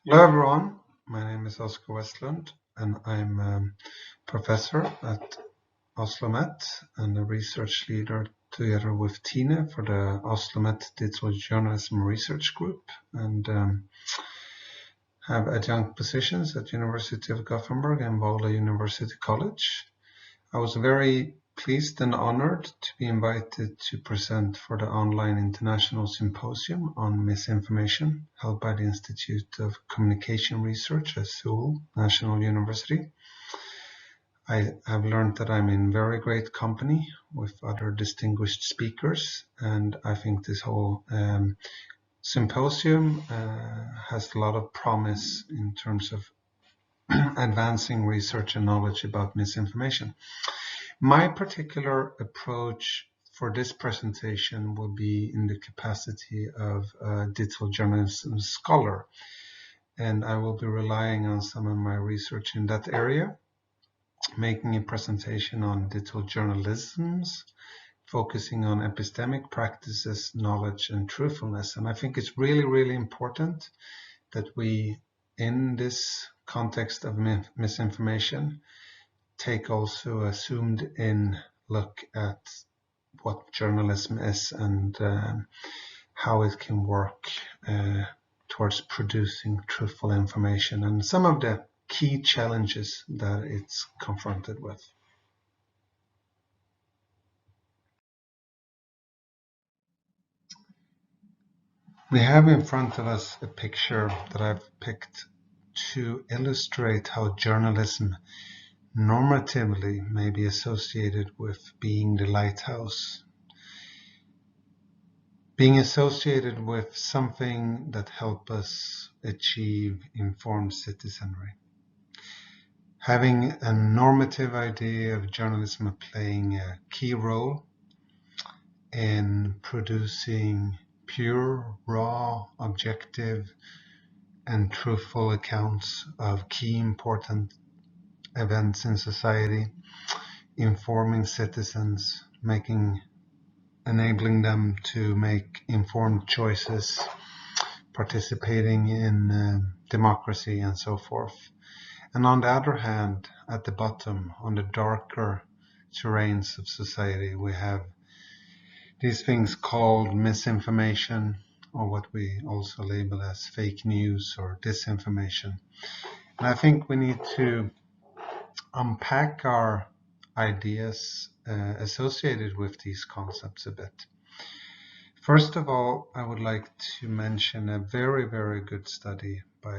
Hello everyone, my name is Oscar Westlund and I'm a professor at Oslo Met and a research leader together with Tine for the Oslo Met Digital Journalism Research Group and have adjunct positions at University of Gothenburg and Volda University College. I was very pleased and honored to be invited to present for the online international symposium on misinformation held by the Institute of Communication Research at Seoul National University. I have learned that I'm in very great company with other distinguished speakers, and I think this whole symposium has a lot of promise in terms of advancing research and knowledge about misinformation. My particular approach for this presentation will be in the capacity of a digital journalism scholar, and I will be relying on some of my research in that area, making a presentation on digital journalisms, focusing on epistemic practices, knowledge, and truthfulness. And I think it's really important that we, in this context of misinformation, take also a zoomed-in look at what journalism is and how it can work towards producing truthful information and some of the key challenges that it's confronted with. We have in front of us a picture that I've picked to illustrate how journalism normatively may be associated with being the lighthouse, being associated with something that helps us achieve informed citizenry. Having a normative idea of journalism playing a key role in producing pure, raw, objective, and truthful accounts of key important events in society, informing citizens, enabling them to make informed choices, participating in democracy and so forth. And on the other hand, at the bottom, on the darker terrains of society, we have these things called misinformation, or what we also label as fake news or disinformation. And I think we need to unpack our ideas associated with these concepts a bit. First of all, I would like to mention a very good study by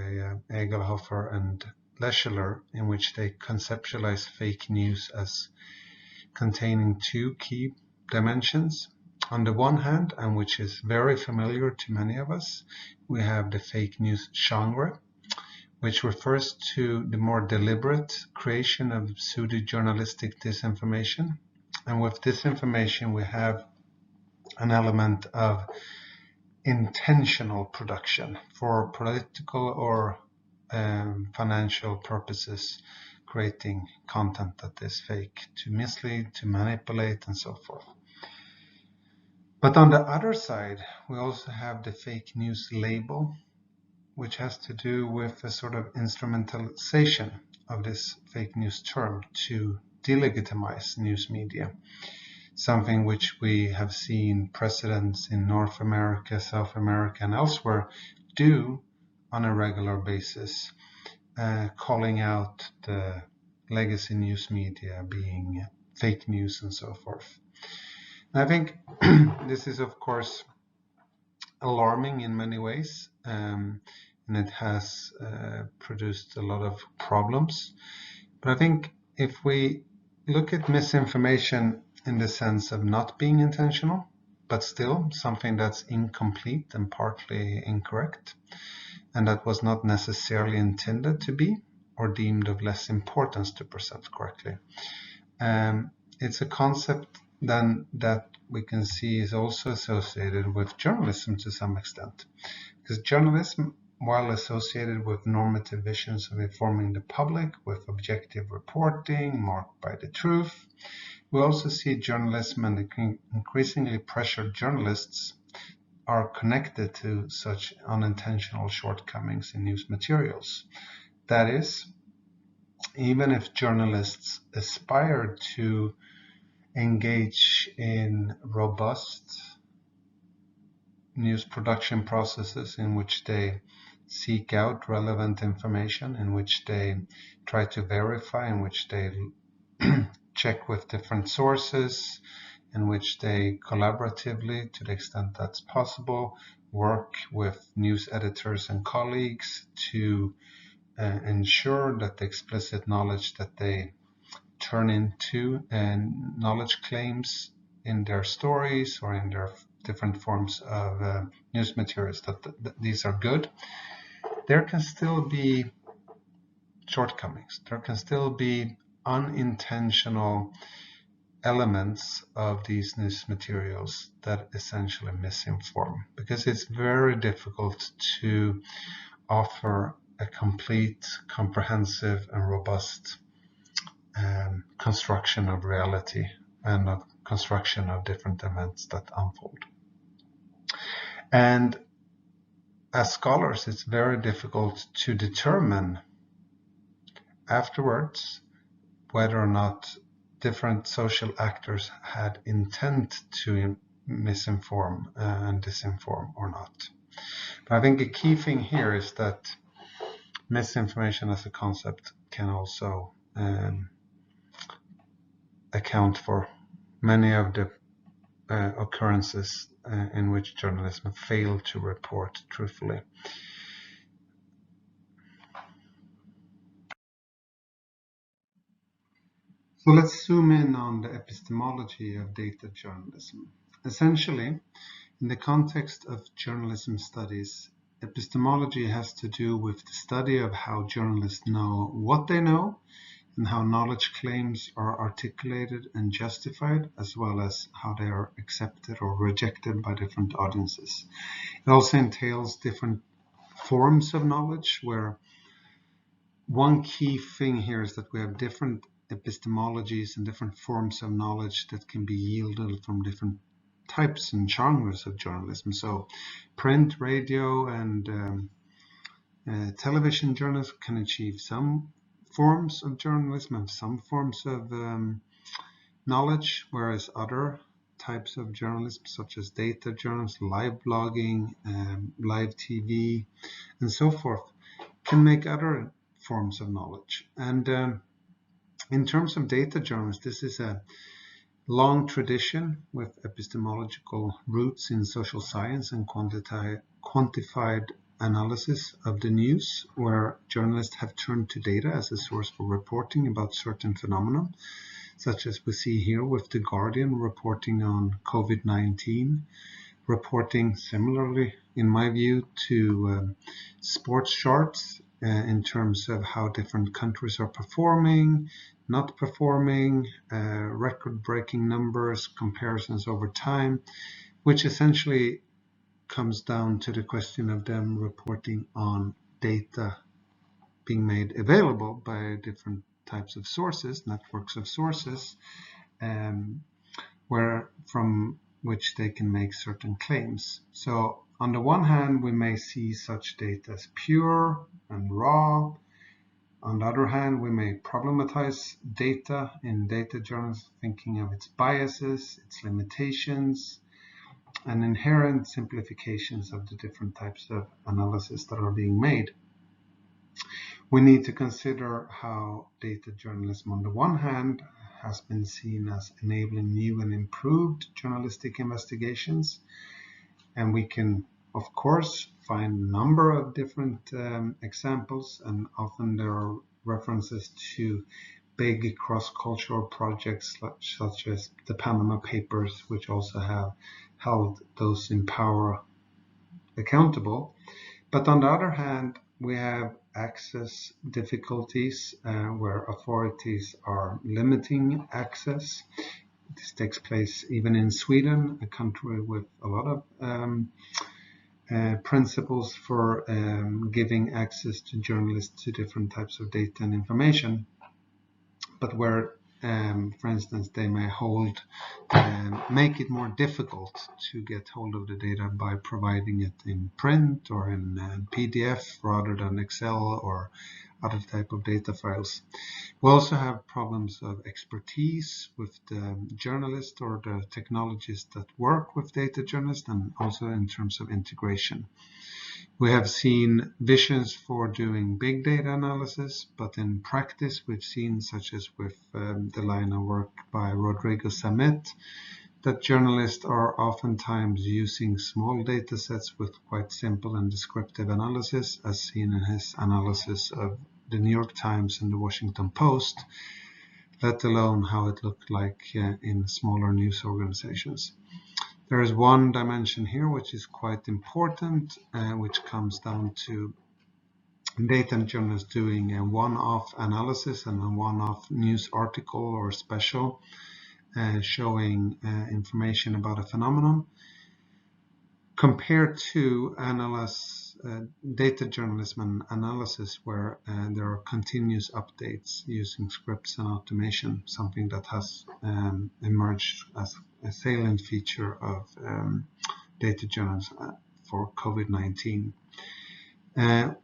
Egelhofer and Lescheler, in which they conceptualize fake news as containing two key dimensions. On the one hand, and which is very familiar to many of us, we have the fake news genre, which refers to the more deliberate creation of pseudo-journalistic disinformation. And with disinformation, we have an element of intentional production for political or financial purposes, creating content that is fake to mislead, to manipulate, and so forth. But on the other side, we also have the fake news label, which has to do with a sort of instrumentalization of this fake news term to delegitimize news media, something which we have seen presidents in North America, South America, and elsewhere do on a regular basis, calling out the legacy news media being fake news and so forth. And I think this is, of course, alarming in many ways, and it has produced a lot of problems. But I think if we look at misinformation in the sense of not being intentional, but still something that's incomplete and partly incorrect, and that was not necessarily intended to be or deemed of less importance to present correctly, it's a concept then that we can see is also associated with journalism to some extent. Because journalism, while associated with normative visions of informing the public, with objective reporting marked by the truth, we also see journalism and increasingly pressured journalists are connected to such unintentional shortcomings in news materials. That is, even if journalists aspire to engage in robust news production processes in which they seek out relevant information, in which they try to verify, in which they check with different sources, in which they collaboratively, to the extent that's possible, work with news editors and colleagues to ensure that the explicit knowledge that they turn into and knowledge claims in their stories or in their different forms of news materials, that these are good. There can still be shortcomings. There can still be unintentional elements of these news materials that essentially misinform, because it's very difficult to offer a complete, comprehensive, and robust construction of reality and of construction of different events that unfold. And as scholars, it's very difficult to determine afterwards whether or not different social actors had intent to misinform and disinform or not. But I think a key thing here is that misinformation as a concept can also account for many of the occurrences in which journalism failed to report truthfully. So let's zoom in on the epistemology of data journalism. Essentially, in the context of journalism studies, epistemology has to do with the study of how journalists know what they know and how knowledge claims are articulated and justified, as well as how they are accepted or rejected by different audiences. It also entails different forms of knowledge, where one key thing here is that we have different epistemologies and different forms of knowledge that can be yielded from different types and genres of journalism. So print, radio, and television journalism can achieve some forms of journalism and some forms of knowledge, whereas other types of journalism, such as data journalism, live blogging, live TV, and so forth, can make other forms of knowledge. And in terms of data journalism, this is a long tradition with epistemological roots in social science and quantified analysis of the news, where journalists have turned to data as a source for reporting about certain phenomena, such as we see here with The Guardian reporting on COVID-19, reporting similarly, in my view, to sports charts in terms of how different countries are performing, not performing, record-breaking numbers, comparisons over time, which essentially comes down to the question of them reporting on data being made available by different types of sources, networks of sources, where from which they can make certain claims. So on the one hand, we may see such data as pure and raw. On the other hand, we may problematize data in data journalism, thinking of its biases, its limitations, and inherent simplifications of the different types of analysis that are being made. We need to consider how data journalism, on the one hand, has been seen as enabling new and improved journalistic investigations. And we can, of course, find a number of different examples, and often there are references to big cross-cultural projects such as the Panama Papers, which also have held those in power accountable. But on the other hand, we have access difficulties where authorities are limiting access. This takes place even in Sweden, a country with a lot of principles for giving access to journalists to different types of data and information, but where For instance, they may make it more difficult to get hold of the data by providing it in print or in PDF rather than Excel or other type of data files. We also have problems of expertise with the journalists or the technologists that work with data journalists, and also in terms of integration. We have seen visions for doing big data analysis, but in practice we've seen, such as with the line of work by Rodrigo Samet, that journalists are oftentimes using small data sets with quite simple and descriptive analysis, as seen in his analysis of the New York Times and the Washington Post, let alone how it looked like in smaller news organizations. There is one dimension here which is quite important, which comes down to data journalists doing a one-off analysis and a one-off news article or special showing information about a phenomenon, compared to data journalism and analysis where there are continuous updates using scripts and automation, something that has emerged as a salient feature of data journalism for COVID-19.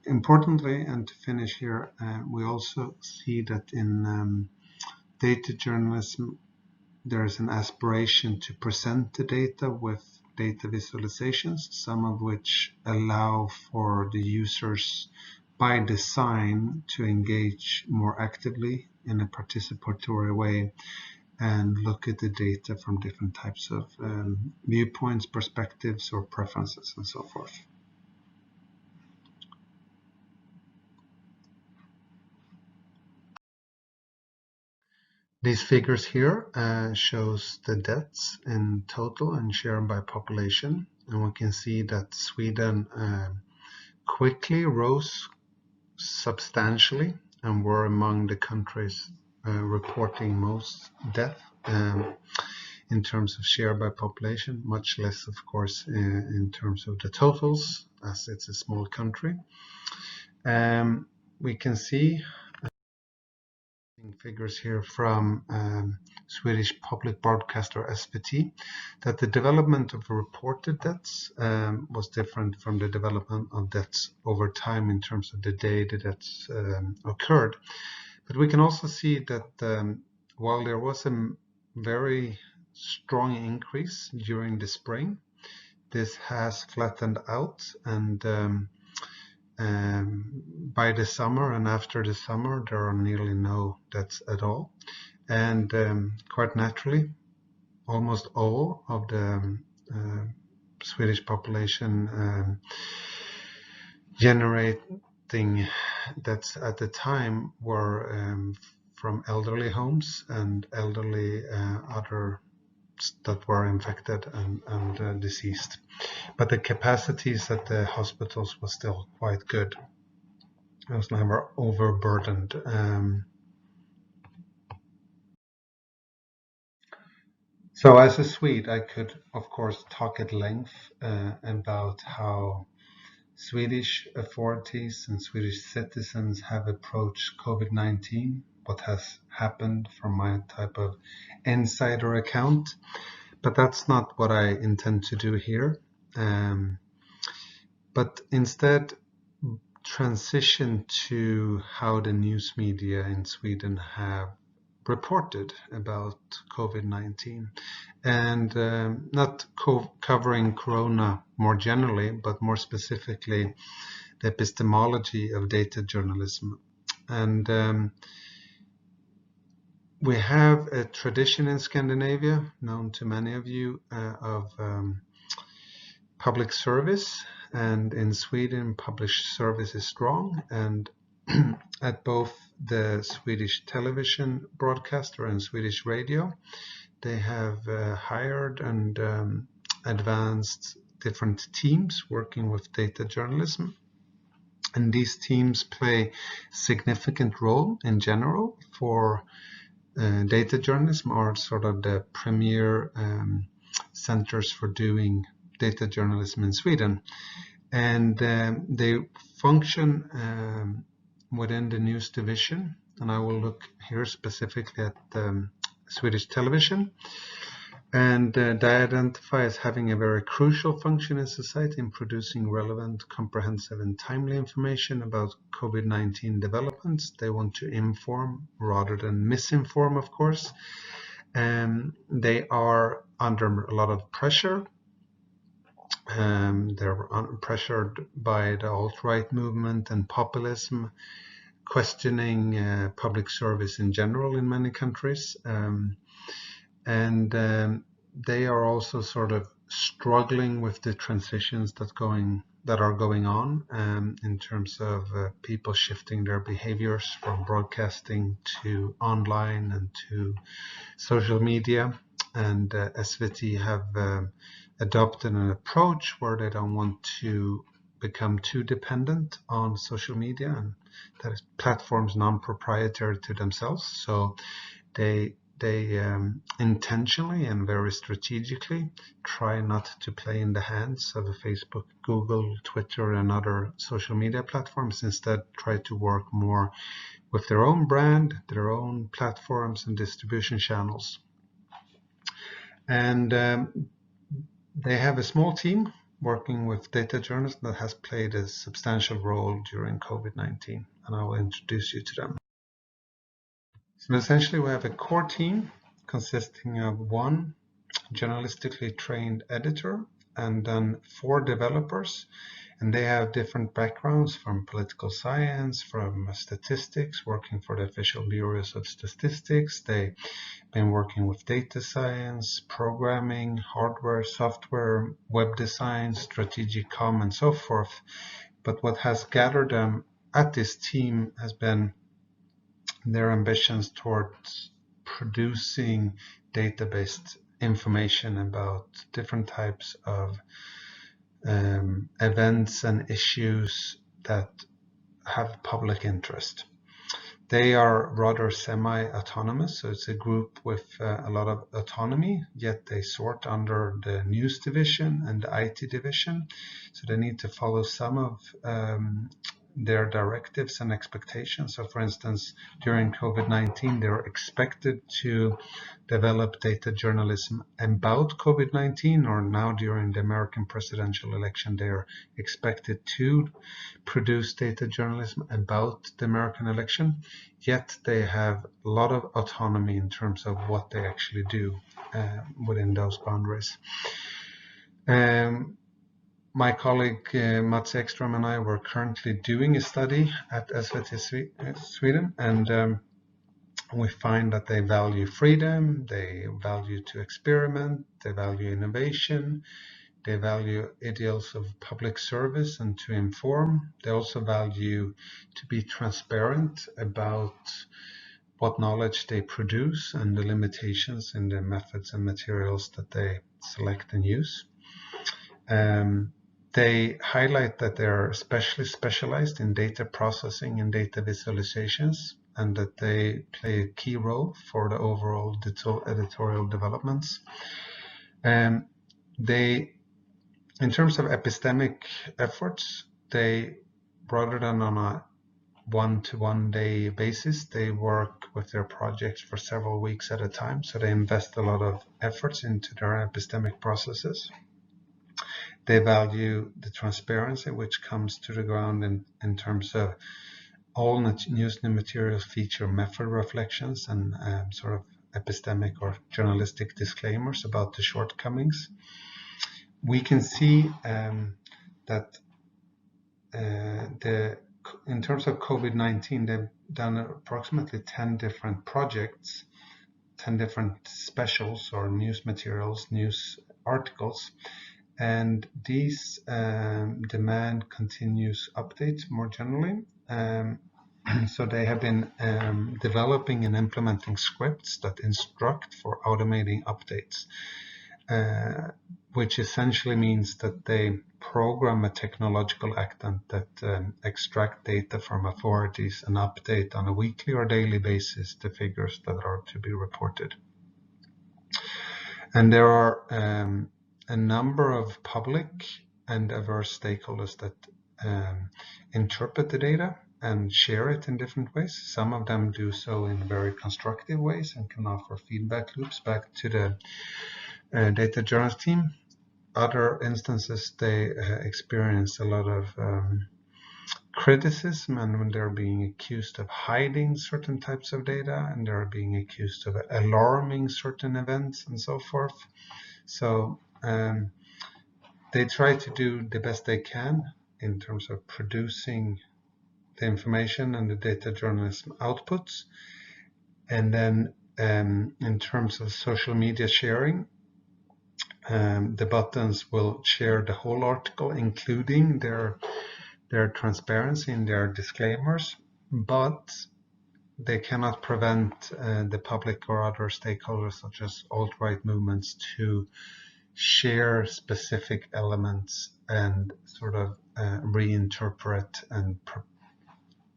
Importantly, and to finish here, we also see that in data journalism there is an aspiration to present the data with data visualizations, some of which allow for the users by design to engage more actively in a participatory way and look at the data from different types of viewpoints, perspectives, or preferences, and so forth. These figures here shows the deaths in total and shared by population, and we can see that Sweden quickly rose substantially and were among the countries reporting most death in terms of share by population, much less of course in terms of the totals, as it's a small country. We can see figures here from Swedish public broadcaster SVT that the development of reported deaths was different from the development of deaths over time in terms of the day the deaths occurred. But we can also see that while there was a very strong increase during the spring, this has flattened out, and by the summer and after the summer there are nearly no deaths at all, and quite naturally almost all of the Swedish population generating deaths at the time were from elderly homes and elderly others that were infected and deceased. But the capacities at the hospitals was still quite good. It was never overburdened. So as a Swede, I could, of course, talk at length about how Swedish authorities and Swedish citizens have approached COVID-19, what has happened from my type of insider account. But that's not what I intend to do here. But instead transition to how the news media in Sweden have reported about COVID-19, and not covering Corona more generally, but more specifically the epistemology of data journalism. And we have a tradition in Scandinavia, known to many of you, of public service, and in Sweden public service is strong, and at both the Swedish television broadcaster and Swedish radio they have hired and advanced different teams working with data journalism, and these teams play significant role in general for data journalism, are sort of the premier centers for doing data journalism in Sweden, and they function within the news division and I will look here specifically at Swedish television. And they identify as having a very crucial function in society in producing relevant, comprehensive, and timely information about COVID-19 developments. They want to inform rather than misinform, of course. They are under a lot of pressure. They're pressured by the alt-right movement and populism, questioning public service in general in many countries. They are also sort of struggling with the transitions that are going on in terms of people shifting their behaviors from broadcasting to online and to social media. And SVT have adopted an approach where they don't want to become too dependent on social media, and that is platforms non-proprietary to themselves. So they intentionally and very strategically try not to play in the hands of Facebook, Google, Twitter, and other social media platforms. Instead, try to work more with their own brand, their own platforms and distribution channels. And they have a small team working with data journalists that has played a substantial role during COVID-19, and I will introduce you to them. So essentially we have a core team consisting of one journalistically trained editor and then 4 developers, and they have different backgrounds from political science, from statistics, working for the official bureaus of statistics. They've been working with data science, programming, hardware, software, web design, strategic comm, and so forth. But what has gathered them at this team has been their ambitions towards producing data-based information about different types of events and issues that have public interest. They are rather semi-autonomous, so it's a group with a lot of autonomy, yet they sort under the news division and the IT division, so they need to follow some of their directives and expectations. So for instance, during COVID-19, they were expected to develop data journalism about COVID-19, or now during the American presidential election, they are expected to produce data journalism about the American election, yet they have a lot of autonomy in terms of what they actually do within those boundaries. My colleague Mats Ekström and I were currently doing a study at SVT Sweden, and we find that they value freedom, they value to experiment, they value innovation, they value ideals of public service and to inform. They also value to be transparent about what knowledge they produce and the limitations in the methods and materials that they select and use. They highlight that they are especially specialized in data processing and data visualizations, and that they play a key role for the overall editorial developments. In terms of epistemic efforts, they, rather than on a one-to-one day basis, they work with their projects for several weeks at a time, so they invest a lot of efforts into their epistemic processes. They value the transparency which comes to the ground in terms of all news materials feature method reflections and sort of epistemic or journalistic disclaimers about the shortcomings. We can see that in terms of COVID-19, they've done approximately 10 different projects, 10 different specials or news materials, news articles, and these demand continuous updates more generally. So they have been developing and implementing scripts that instruct for automating updates, which essentially means that they program a technological actant that extract data from authorities and update on a weekly or daily basis the figures that are to be reported. And there are a number of public and diverse stakeholders that interpret the data and share it in different ways. Some of them do so in very constructive ways and can offer feedback loops back to the data journalist team. Other instances, they experience a lot of criticism, and when they're being accused of hiding certain types of data, and they're being accused of alarming certain events and so forth. So they try to do the best they can in terms of producing the information and the data journalism outputs. And then in terms of social media sharing, the buttons will share the whole article, including their transparency and their disclaimers, but they cannot prevent the public or other stakeholders, such as alt-right movements, to share specific elements and sort of reinterpret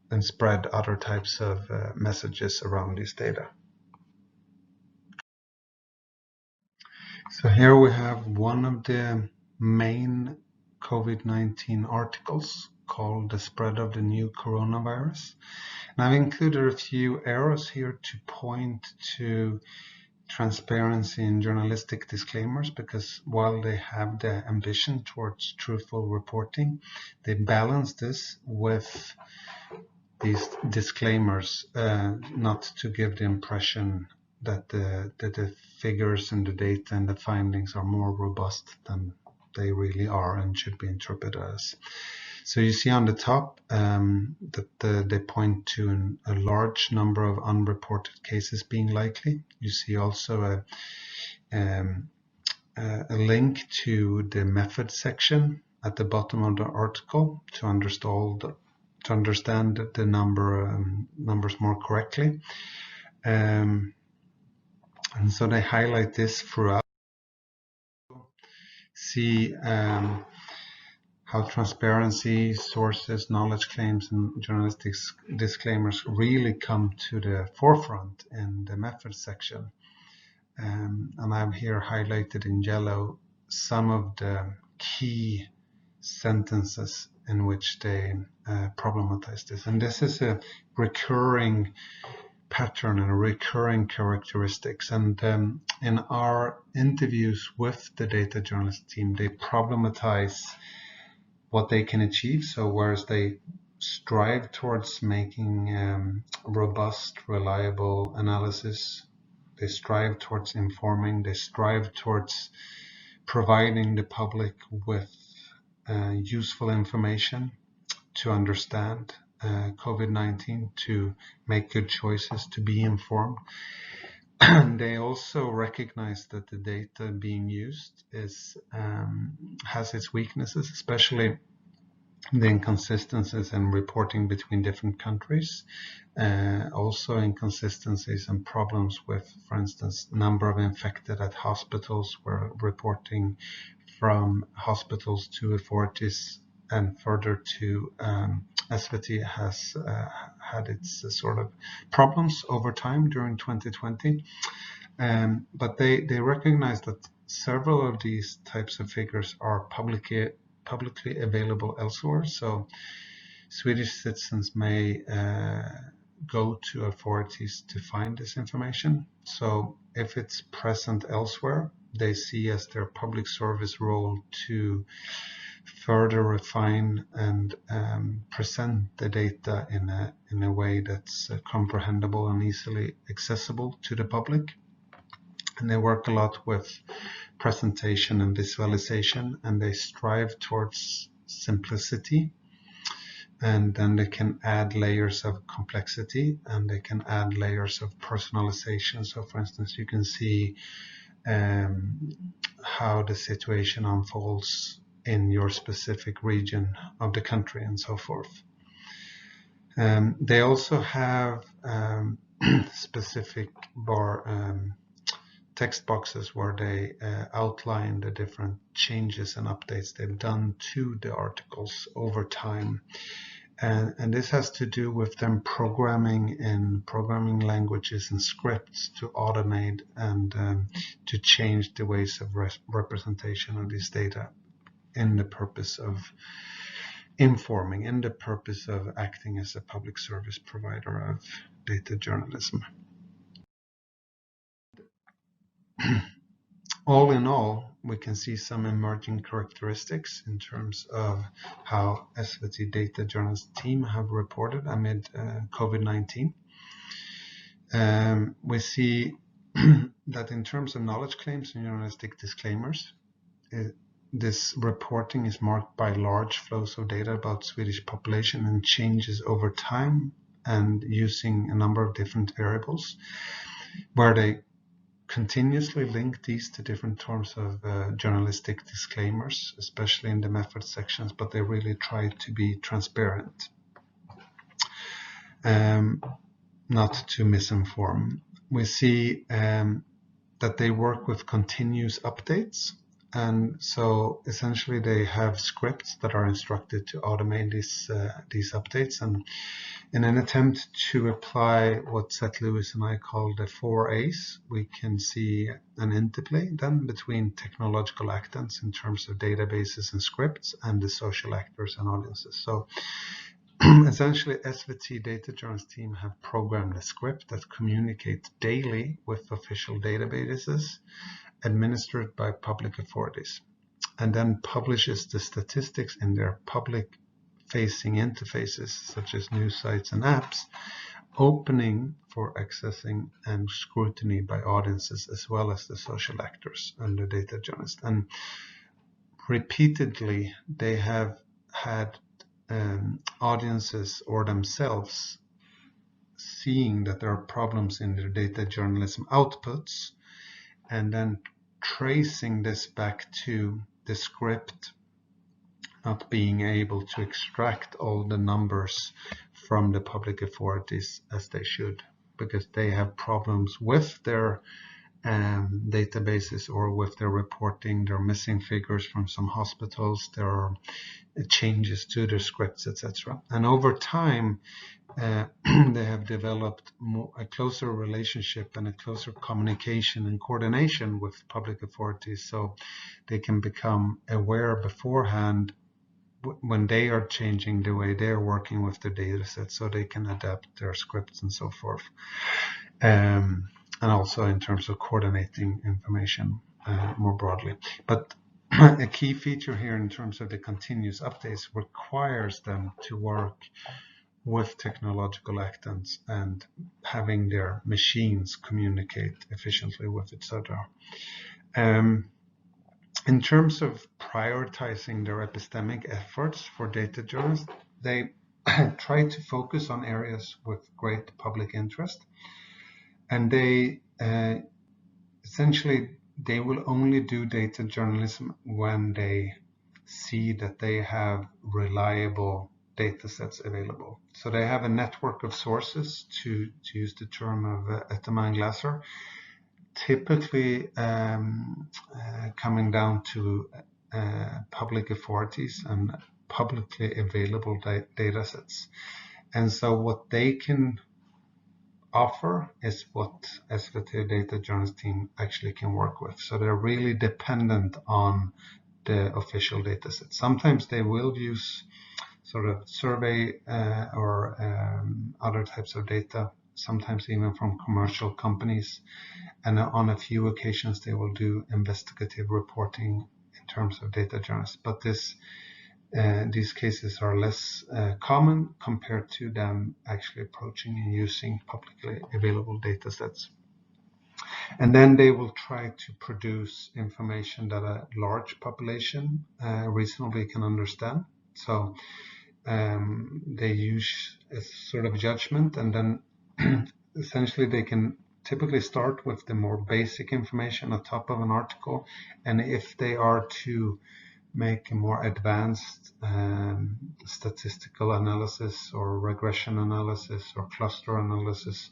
and spread other types of messages around this data. So here we have one of the main COVID-19 articles called The Spread of the New Coronavirus. And I've included a few arrows here to point to transparency and journalistic disclaimers, because while they have the ambition towards truthful reporting, they balance this with these disclaimers, not to give the impression that the figures and the data and the findings are more robust than they really are and should be interpreted as. So you see on the top that they point to a large number of unreported cases being likely. You see also a link to the method section at the bottom of the article to understand the numbers more correctly. And so they highlight this throughout. See how transparency, sources, knowledge claims, and journalistic disclaimers really come to the forefront in the method section. And I've here highlighted in yellow some of the key sentences in which they problematize this. And this is a recurring pattern and a recurring characteristics. And in our interviews with the data journalist team, they problematize what they can achieve. So whereas they strive towards making robust, reliable analysis, they strive towards informing, they strive towards providing the public with useful information to understand COVID-19, to make good choices, to be informed. They also recognize that the data being used has its weaknesses, especially the inconsistencies in reporting between different countries, also inconsistencies and problems with, for instance, number of infected at hospitals, where reporting from hospitals to authorities and further to SVT has had its sort of problems over time during 2020. But they recognize that several of these types of figures are publicly available elsewhere. So Swedish citizens may go to authorities to find this information. So if it's present elsewhere, they see as their public service role to further refine and present the data in a way that's comprehensible and easily accessible to the public. And they work a lot with presentation and visualization, and they strive towards simplicity. And then they can add layers of complexity, and they can add layers of personalization. So for instance, you can see how the situation unfolds in your specific region of the country and so forth. They also have specific text boxes where they outline the different changes and updates they've done to the articles over time. And this has to do with them programming in programming languages and scripts to automate and to change the ways of representation of this data in the purpose of informing in the purpose of acting as a public service provider of data journalism. All in all, we can see some emerging characteristics in terms of how SVT data journalist team have reported amid COVID-19. We see that in terms of knowledge claims and journalistic disclaimers, this reporting is marked by large flows of data about Swedish population and changes over time and using a number of different variables, where they continuously link these to different terms of journalistic disclaimers, especially in the method sections, but they really try to be transparent, not to misinform. We see that they work with continuous updates, and so essentially they have scripts that are instructed to automate these updates, and in an attempt to apply what Seth Lewis and I call the 4 A's, we can see an interplay then between technological actors in terms of databases and scripts and the social actors and audiences. So essentially, SVT data journalist team have programmed a script that communicates daily with official databases administered by public authorities, and then publishes the statistics in their public-facing interfaces, such as news sites and apps, opening for accessing and scrutiny by audiences as well as the social actors and the data journalists. And repeatedly, they have had audiences or themselves seeing that there are problems in their data journalism outputs, and then tracing this back to the script not being able to extract all the numbers from the public authorities as they should, because they have problems with their databases or with their reporting. They're missing figures from some hospitals, there are changes to their scripts, etc. And over time, they have developed a closer relationship and a closer communication and coordination with public authorities, so they can become aware beforehand when they are changing the way they're working with the data set, so they can adapt their scripts and so forth. And also in terms of coordinating information more broadly. But a key feature here in terms of the continuous updates requires them to work with technological actors and having their machines communicate efficiently with each other. In terms of prioritizing their epistemic efforts for data journalists, they try to focus on areas with great public interest, and they essentially they will only do data journalism when they see that they have reliable data sets available. So they have a network of sources, to use the term of Ettemann Glasser, typically coming down to public authorities and publicly available data sets. And so what they can offer is what SVT data journalist team actually can work with. So they're really dependent on the official data set. Sometimes they will use sort of survey or other types of data, sometimes even from commercial companies. And on a few occasions, they will do investigative reporting in terms of data journalists. But these cases are less common compared to them actually approaching and using publicly available data sets. And then they will try to produce information that a large population reasonably can understand. So they use a sort of judgment, and then essentially they can typically start with the more basic information on top of an article. And if they are to make a more advanced statistical analysis or regression analysis or cluster analysis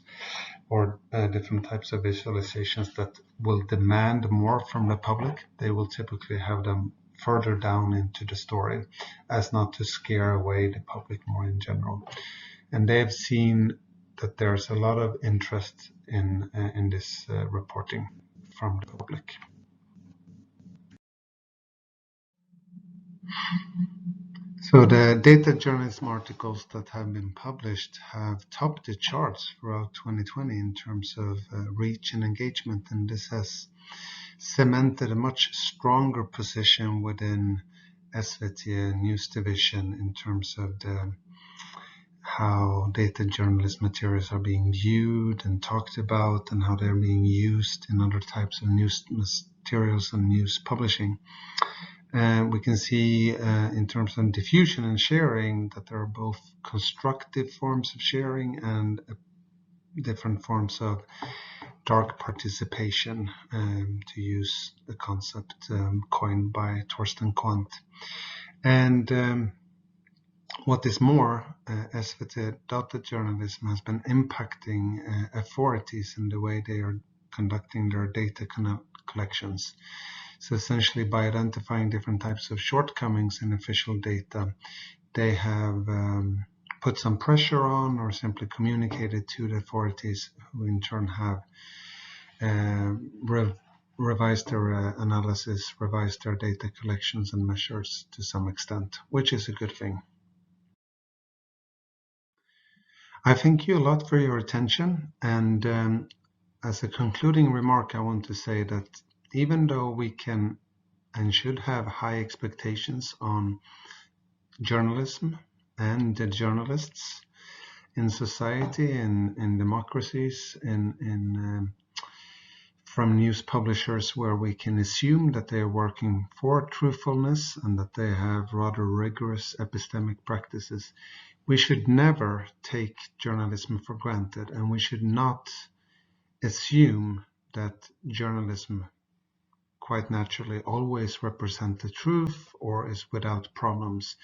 or different types of visualizations that will demand more from the public, they will typically have them further down into the story, as not to scare away the public more in general. And they have seen that there's a lot of interest in this reporting from the public. So the data journalism articles that have been published have topped the charts throughout 2020 in terms of reach and engagement, and this has cemented a much stronger position within SVT News Division in terms of how data journalist materials are being viewed and talked about, and how they're being used in other types of news materials and news publishing. We can see in terms of diffusion and sharing that there are both constructive forms of sharing and different forms of dark participation, to use the concept coined by Torsten Quandt. And what is more, SVT data journalism has been impacting authorities in the way they are conducting their data collections. So essentially, by identifying different types of shortcomings in official data, they have put some pressure on or simply communicated to the authorities, who in turn have revised their analysis, revised their data collections and measures to some extent, which is a good thing. I thank you a lot for your attention, and as a concluding remark, I want to say that even though we can and should have high expectations on journalism and the journalists in society, in democracies, from news publishers where we can assume that they are working for truthfulness and that they have rather rigorous epistemic practices, we should never take journalism for granted, and we should not assume that journalism quite naturally always represent the truth or is without problems.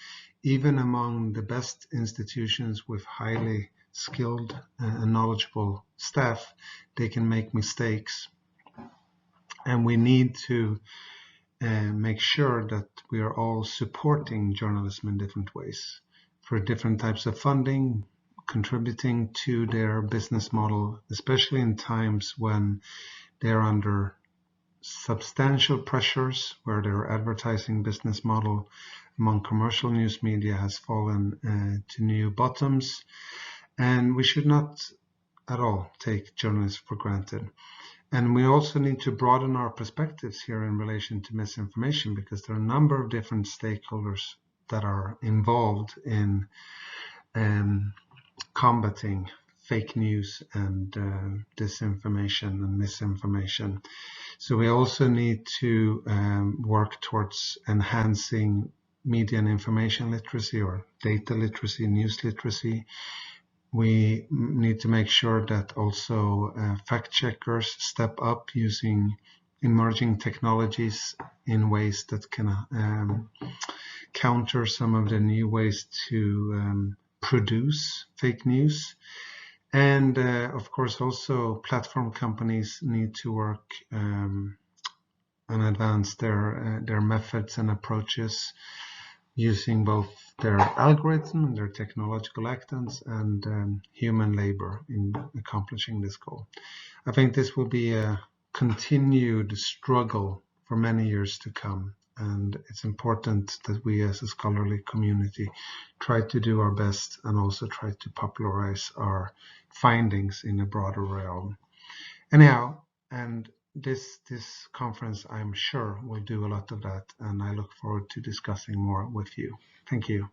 Even among the best institutions with highly skilled and knowledgeable staff, they can make mistakes. And we need to make sure that we are all supporting journalism in different ways, for different types of funding, contributing to their business model, especially in times when they're under substantial pressures, where their advertising business model among commercial news media has fallen to new bottoms. And we should not at all take journalists for granted. And we also need to broaden our perspectives here in relation to misinformation, because there are a number of different stakeholders that are involved in combating fake news and disinformation and misinformation. So we also need to work towards enhancing media and information literacy, or data literacy, news literacy. We need to make sure that also fact checkers step up using emerging technologies in ways that can counter some of the new ways to produce fake news. And of course, also platform companies need to work and advance their methods and approaches, using both their algorithm and their technological excellence and human labor in accomplishing this goal. I think this will be a continued struggle for many years to come, and it's important that we as a scholarly community try to do our best and also try to popularize our findings in a broader realm. Anyhow, and this conference, I'm sure, will do a lot of that, and I look forward to discussing more with you. Thank you.